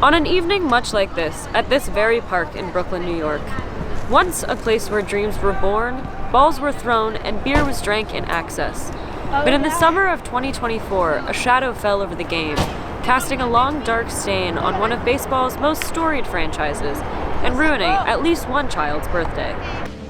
On an evening much like this, at this very park in Brooklyn, New York, once a place where dreams were born, balls were thrown, and beer was drank in excess. But in the summer of 2024, a shadow fell over the game, casting a long dark stain on one of baseball's most storied franchises, and ruining at least one child's birthday.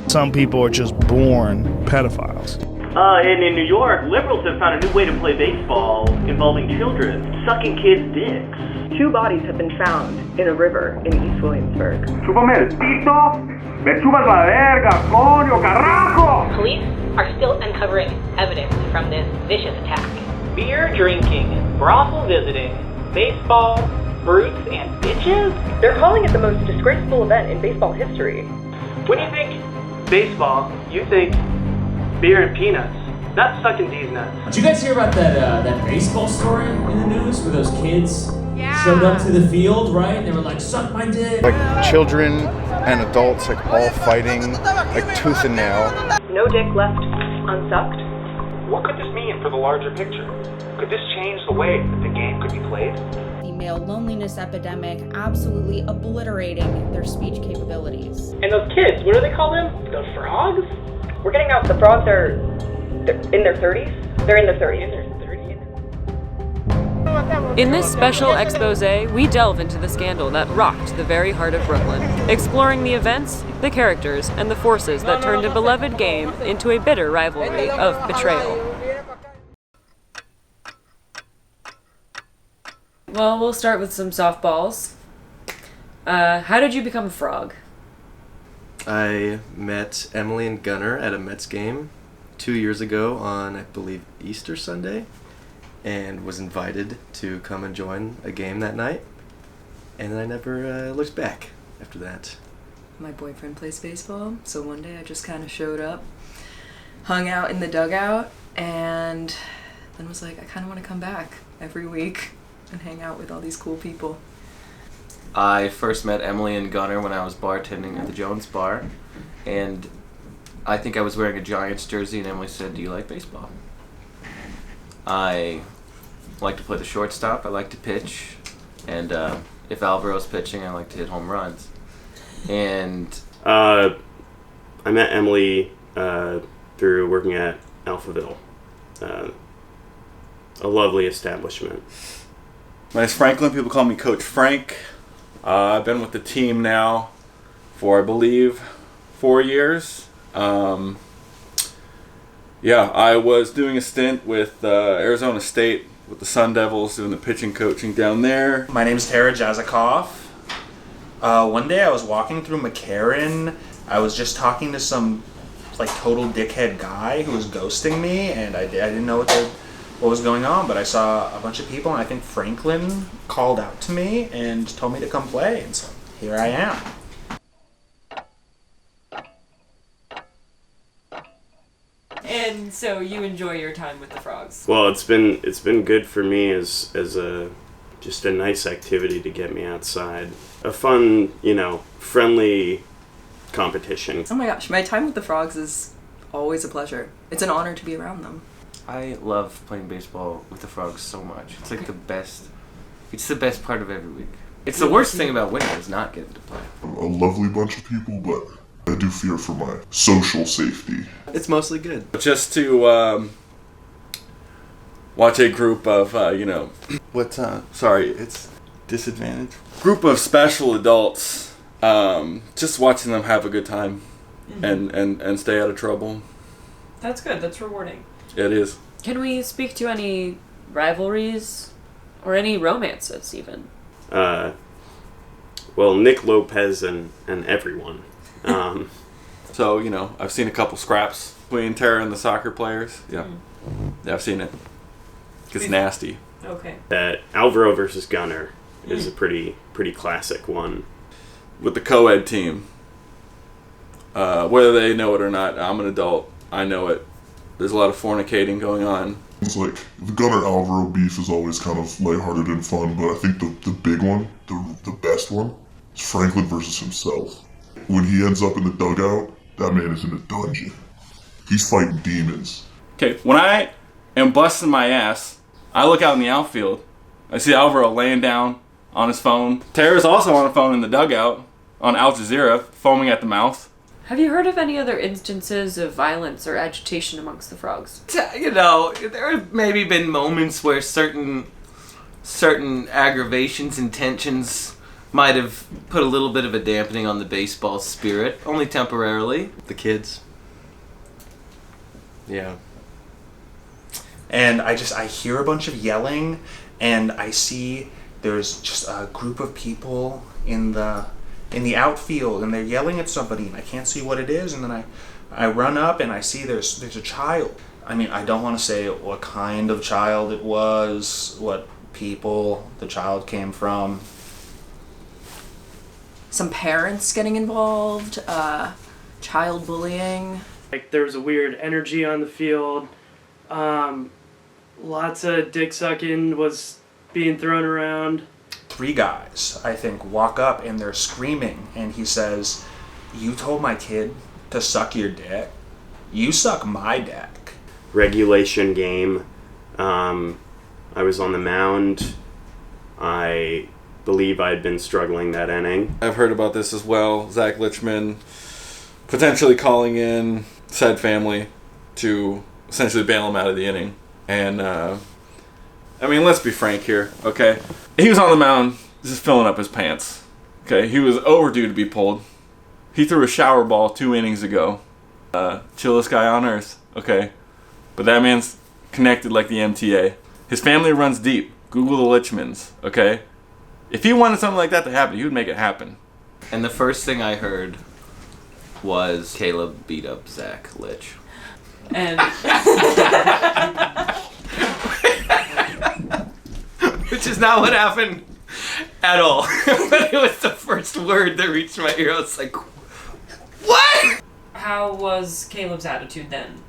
Some people are just born pedophiles. And in New York, liberals have found a new way to play baseball involving children, sucking kids' dicks. 2 bodies have been found in a river in East Williamsburg. Chúpame el pito, me chupas la verga, coño, carajo! Police are still uncovering evidence from this vicious attack. Beer drinking, brothel visiting, baseball, brutes, and bitches? They're calling it the most disgraceful event in baseball history. When you think baseball, you think beer and peanuts. Not sucking these nuts. Did you guys hear about that baseball story in the news where those kids showed up to the field, right? They were like, suck my dick. Like children and adults like all fighting like tooth and nail. No dick left unsucked. What could this mean for the larger picture? Could this change the way that the game could be played? The male loneliness epidemic absolutely obliterating their speech capabilities. And those kids, what do they call them? The frogs? We're getting out the frogs are in their 30s? They're in their 30s. In this special expose, we delve into the scandal that rocked the very heart of Brooklyn, exploring the events, the characters, and the forces that turned a beloved game into a bitter rivalry of betrayal. Well, we'll start with some softballs. How did you become a frog? I met Emily and Gunnar at a Mets game 2 years ago on, I believe, Easter Sunday, and was invited to come and join a game that night, and I never looked back after that. My boyfriend plays baseball, so one day I just kind of showed up, hung out in the dugout, and then was like, I kind of want to come back every week and hang out with all these cool people. I first met Emily and Gunnar when I was bartending at the Jones Bar, and I think I was wearing a Giants jersey, and Emily said, do you like baseball? I like to play the shortstop, I like to pitch, and if Alvaro's pitching, I like to hit home runs. And I met Emily through working at Alphaville, a lovely establishment. My name's Franklin. People call me Coach Frank. I've been with the team now for, I believe, 4 years. I was doing a stint with Arizona State with the Sun Devils, doing the pitching coaching down there. My name is Tara Jazikoff. One day I was walking through McCarran. I was just talking to some total dickhead guy who was ghosting me, and I didn't know what was going on, but I saw a bunch of people, and I think Franklin called out to me and told me to come play, and so here I am. And so you enjoy your time with the frogs? Well, it's been good for me as just a nice activity to get me outside. A fun, friendly competition. Oh my gosh, my time with the frogs is always a pleasure. It's an honor to be around them. I love playing baseball with the frogs so much. It's like the best part of every week. It's the worst thing about winter is not getting to play. A lovely bunch of people, but I do fear for my social safety. It's mostly good. Just to watch a group of, it's disadvantaged. Group of special adults, just watching them have a good time and stay out of trouble. That's good. That's rewarding. It is. Can we speak to any rivalries or any romances even? Well, Nick Lopez and everyone. So, I've seen a couple scraps between Tara and the soccer players. Yeah. Yeah, I've seen it. It's nasty. Okay. That Alvaro versus Gunnar is a pretty classic one. With the co-ed team, whether they know it or not, I'm an adult. I know it. There's a lot of fornicating going on. It's like the Gunnar Alvaro beef is always kind of lighthearted and fun, but I think the big one, the best one, is Franklin versus himself. When he ends up in the dugout, that man is in a dungeon. He's fighting demons. Okay, when I am busting my ass, I look out in the outfield. I see Alvaro laying down on his phone. Tara's also on a phone in the dugout on Al Jazeera, foaming at the mouth. Have you heard of any other instances of violence or agitation amongst the frogs? You know, there have maybe been moments where certain aggravations and tensions might have put a little bit of a dampening on the baseball spirit, only temporarily. The kids. Yeah. And I hear a bunch of yelling, and I see there's just a group of people in the outfield, and they're yelling at somebody, and I can't see what it is, and then I run up and I see there's a child. I mean, I don't want to say what kind of child it was, what people the child came from. Some parents getting involved, child bullying. Like, there was a weird energy on the field. Lots of dick sucking was being thrown around. 3 guys, I think, walk up and they're screaming, and he says, "You told my kid to suck your dick? You suck my dick." Regulation game. I was on the mound. I believe I'd been struggling that inning. I've heard about this as well. Zach Lichman potentially calling in said family to essentially bail him out of the inning. And, I mean, let's be frank here, okay? He was on the mound just filling up his pants, okay? He was overdue to be pulled. He threw a shower ball 2 innings ago. Chillest guy on earth, okay? But that man's connected like the MTA. His family runs deep. Google the Lichmans, okay? If he wanted something like that to happen, he would make it happen. And the first thing I heard was Caleb beat up Zach Litch. And which is not what happened at all. But it was the first word that reached my ear. I was like, what? how was Caleb's attitude then?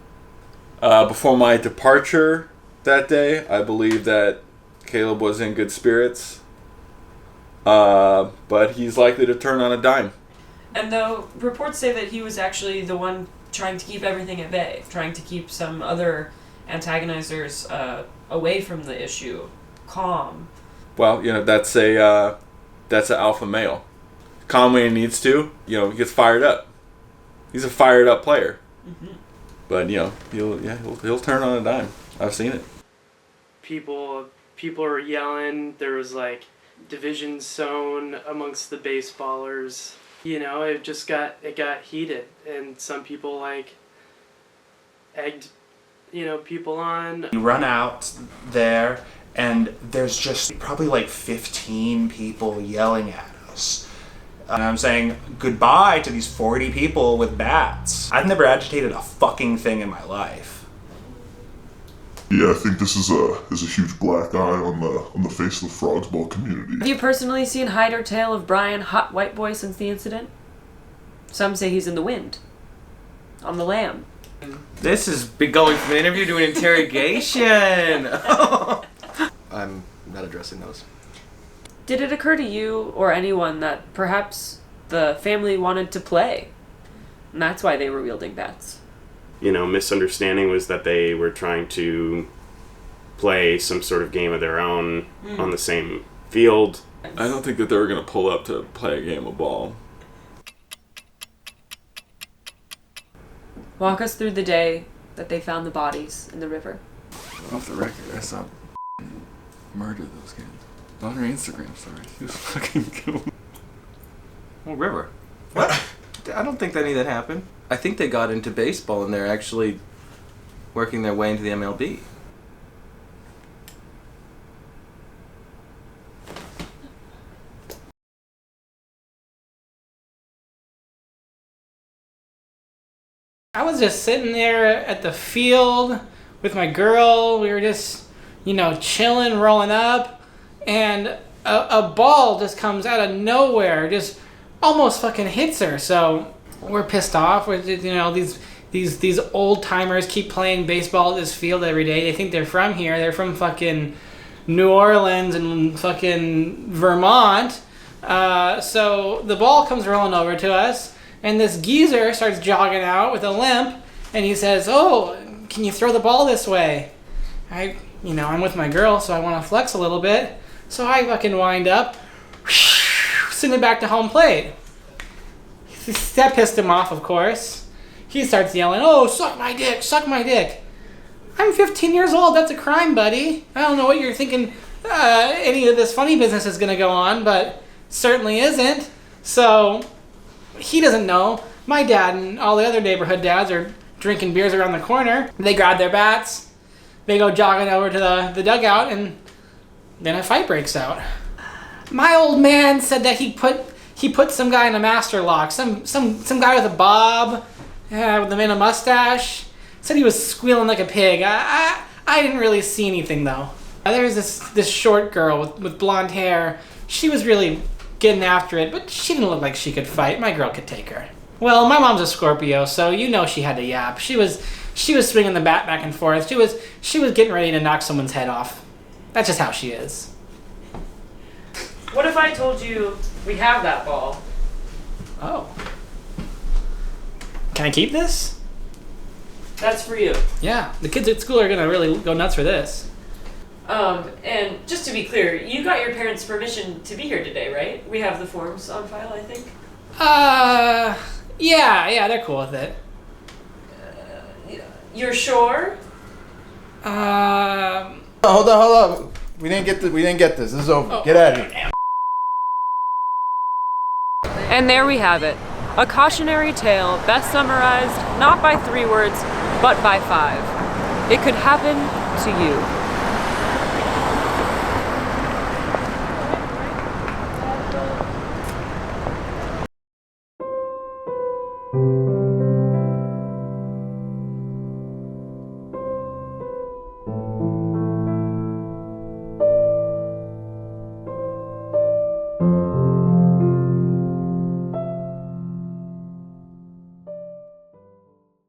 Before my departure that day, I believe that Caleb was in good spirits. But he's likely to turn on a dime. And though reports say that he was actually the one trying to keep everything at bay, trying to keep some other antagonizers away from the issue, calm. Well, you know, that's an alpha male. Calm when he needs to, you know, he gets fired up. He's a fired up player. Mm-hmm. But, you know, he'll turn on a dime. I've seen it. People are yelling. There was like division sown amongst the baseballers. You know, it got heated, and some people like egged, you know, people on. You run out there, and there's just probably like 15 people yelling at us. And I'm saying goodbye to these 40 people with bats. I've never agitated a fucking thing in my life. Yeah, I think this is a huge black eye on the face of the Frogs Ball community. Have you personally seen hide or tail of Brian Hot White Boy since the incident? Some say he's in the wind. On the lam. This has been going from an interview to an interrogation. I'm not addressing those. Did it occur to you or anyone that perhaps the family wanted to play? And that's why they were wielding bats? You know, misunderstanding was that they were trying to play some sort of game of their own on the same field. I don't think that they were going to pull up to play a game of ball. Walk us through the day that they found the bodies in the river. Off the record, I saw murder those kids. On her Instagram story. She was fucking killed. Well, river. What? I don't think any of that happened. I think they got into baseball and they're actually working their way into the MLB. I was just sitting there at the field with my girl. We were just, chilling, rolling up. And a ball just comes out of nowhere, just almost fucking hits her. So we're pissed off. We're just, these old timers keep playing baseball at this field every day. They think they're from here. They're from fucking New Orleans and fucking Vermont. So the ball comes rolling over to us, and this geezer starts jogging out with a limp, and he says, "Oh, can you throw the ball this way?" I'm with my girl, so I want to flex a little bit. So I fucking wind up, send it back to home plate. That pissed him off, of course. He starts yelling, "Oh, suck my dick, suck my dick." I'm 15 years old, that's a crime, buddy. I don't know what you're thinking any of this funny business is gonna go on, but certainly isn't. So, he doesn't know. My dad and all the other neighborhood dads are drinking beers around the corner. They grab their bats, they go jogging over to the dugout, and then a fight breaks out. My old man said that he put some guy in a master lock, some guy with a bob, with a mustache. Said he was squealing like a pig. I didn't really see anything though. There was this short girl with blonde hair. She was really getting after it, but she didn't look like she could fight. My girl could take her. Well, my mom's a Scorpio, so you know she had to yap. She was swinging the bat back and forth. She was getting ready to knock someone's head off. That's just how she is. What if I told you we have that ball? Oh. Can I keep this? That's for you. Yeah, the kids at school are gonna really go nuts for this. And just to be clear, you got your parents' permission to be here today, right? We have the forms on file, I think. Yeah, they're cool with it. You're sure? Hold on. We didn't get this. This is over. Get out of here. And there we have it. A cautionary tale best summarized not by 3 words, but by 5. It could happen to you.